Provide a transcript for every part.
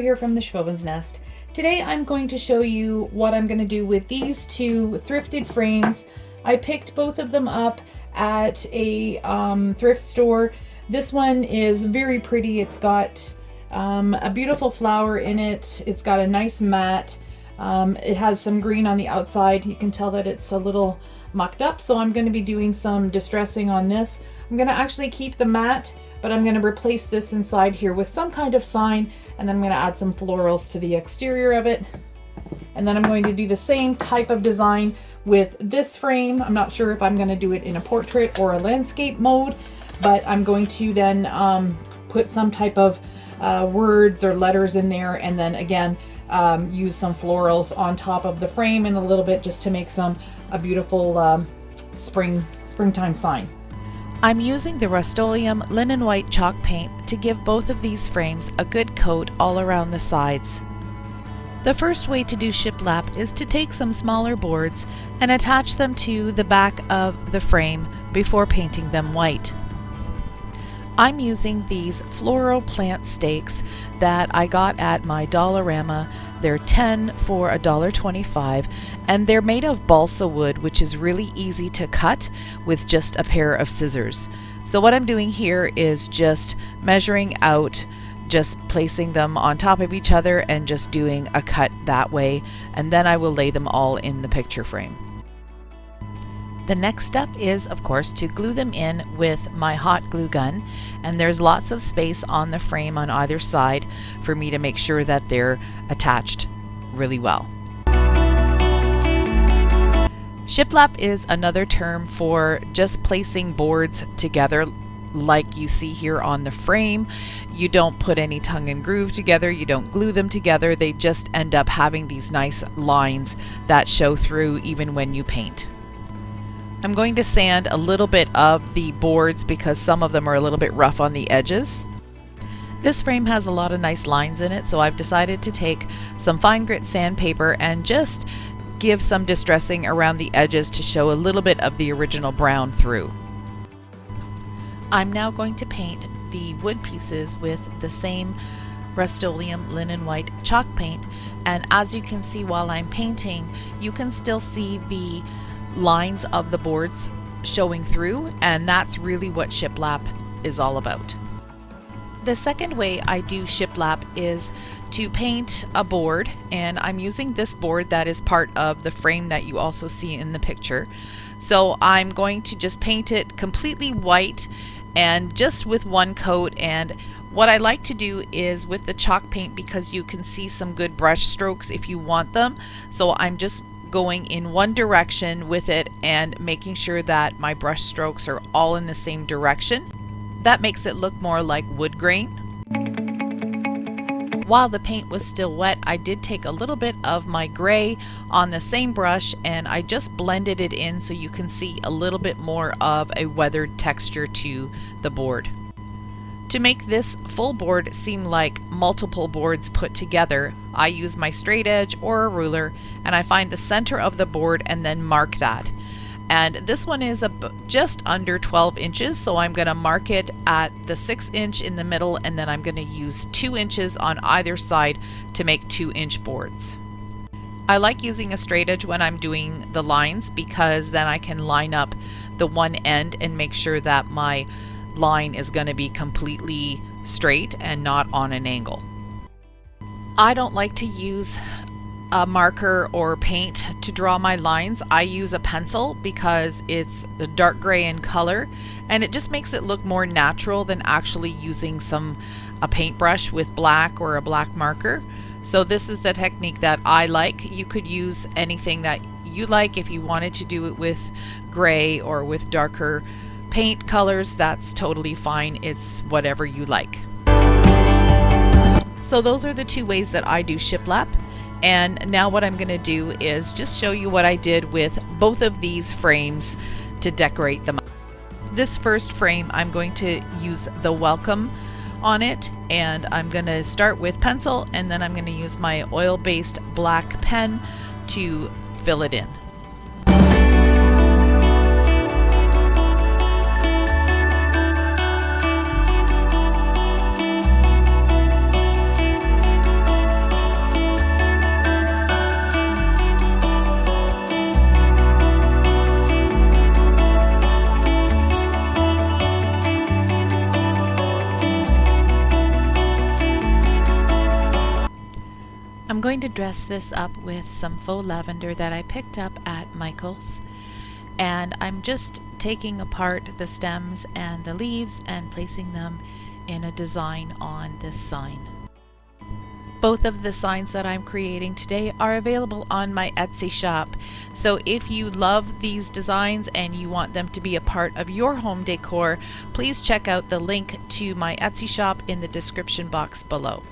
here from the Schwoben's Nest. Today I'm going to show you what I'm going to do with these two thrifted frames. I picked both of them up at a thrift store. This one is very pretty. It's got a beautiful flower in it. It's got a nice mat. It has some green on the outside. You can tell that it's a little mucked up, so I'm going to be doing some distressing on this. I'm going to actually keep the mat, but I'm going to replace this inside here with some kind of sign, and then I'm going to add some florals to the exterior of it. And then I'm going to do the same type of design with this frame. I'm not sure if I'm going to do it in a portrait or a landscape mode, but I'm going to then put some type of words or letters in there, and then again use some florals on top of the frame and a little bit just to make a beautiful springtime sign. I'm using the rust-oleum linen white chalk paint to give both of these frames a good coat all around the sides. The first way to do shiplap is to take some smaller boards and attach them to the back of the frame before painting them white. I'm using these floral plant stakes that I got at my Dollarama. They're 10 for $1.25, and they're made of balsa wood, which is really easy to cut with just a pair of scissors. So what I'm doing here is just measuring out, just placing them on top of each other and just doing a cut that way, and then I will lay them all in the picture frame. The next step is, of course, to glue them in with my hot glue gun, and there's lots of space on the frame on either side for me to make sure that they're attached really well. Shiplap is another term for just placing boards together like you see here on the frame. You don't put any tongue and groove together, you don't glue them together, they just end up having these nice lines that show through even when you paint. I'm going to sand a little bit of the boards because some of them are a little bit rough on the edges. This frame has a lot of nice lines in it, so I've decided to take some fine grit sandpaper and just give some distressing around the edges to show a little bit of the original brown through. I'm now going to paint the wood pieces with the same rust-oleum linen white chalk paint, and as you can see while I'm painting, you can still see the lines of the boards showing through, and that's really what shiplap is all about. The second way I do shiplap is to paint a board, and I'm using this board that is part of the frame that you also see in the picture. So I'm going to just paint it completely white and just with one coat, and what I like to do is with the chalk paint, because you can see some good brush strokes if you want them, so I'm just going in one direction with it and making sure that my brush strokes are all in the same direction. That makes it look more like wood grain. While the paint was still wet, I did take a little bit of my gray on the same brush and I just blended it in so you can see a little bit more of a weathered texture to the board. To make this full board seem like multiple boards put together, I use my straight edge or a ruler and I find the center of the board and then mark that. And this one is just under 12 inches, so I'm going to mark it at the 6-inch in the middle, and then I'm going to use 2 inches on either side to make 2-inch boards. I like using a straight edge when I'm doing the lines because then I can line up the one end and make sure that my line is going to be completely straight and not on an angle. I don't like to use a marker or paint to draw my lines. I use a pencil because it's a dark gray in color and it just makes it look more natural than actually using a paintbrush with black or a black marker. So this is the technique that I like. You could use anything that you like. If you wanted to do it with gray or with darker paint colors, that's totally fine. It's whatever you like. So those are the two ways that I do shiplap. And now what I'm going to do is just show you what I did with both of these frames to decorate them. This first frame, I'm going to use the welcome on it, and I'm going to start with pencil and then I'm going to use my oil-based black pen to fill it in. going to dress this up with some faux lavender that I picked up at Michael's. And I'm just taking apart the stems and the leaves and placing them in a design on this sign. Both of the signs that I'm creating today are available on my Etsy shop. So if you love these designs and you want them to be a part of your home decor, please check out the link to my Etsy shop in the description box below.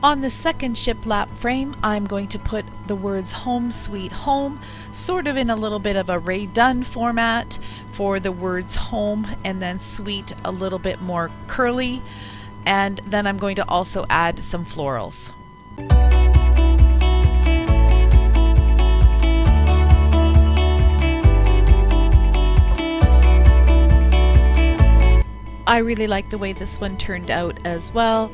On the second shiplap frame, I'm going to put the words Home Sweet Home, sort of in a little bit of a Ray Dunn format for the words home, and then sweet a little bit more curly. And then I'm going to also add some florals. I really like the way this one turned out as well.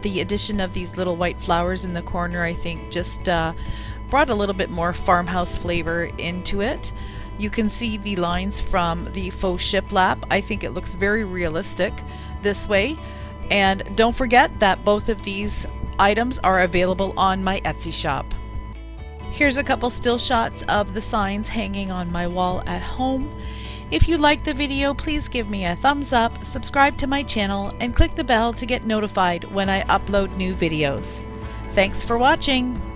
The addition of these little white flowers in the corner, I think, just brought a little bit more farmhouse flavor into it. You can see the lines from the faux shiplap. I think it looks very realistic this way. And don't forget that both of these items are available on my Etsy shop. Here's a couple still shots of the signs hanging on my wall at home. If you liked the video, please give me a thumbs up, subscribe to my channel, and click the bell to get notified when I upload new videos. Thanks for watching!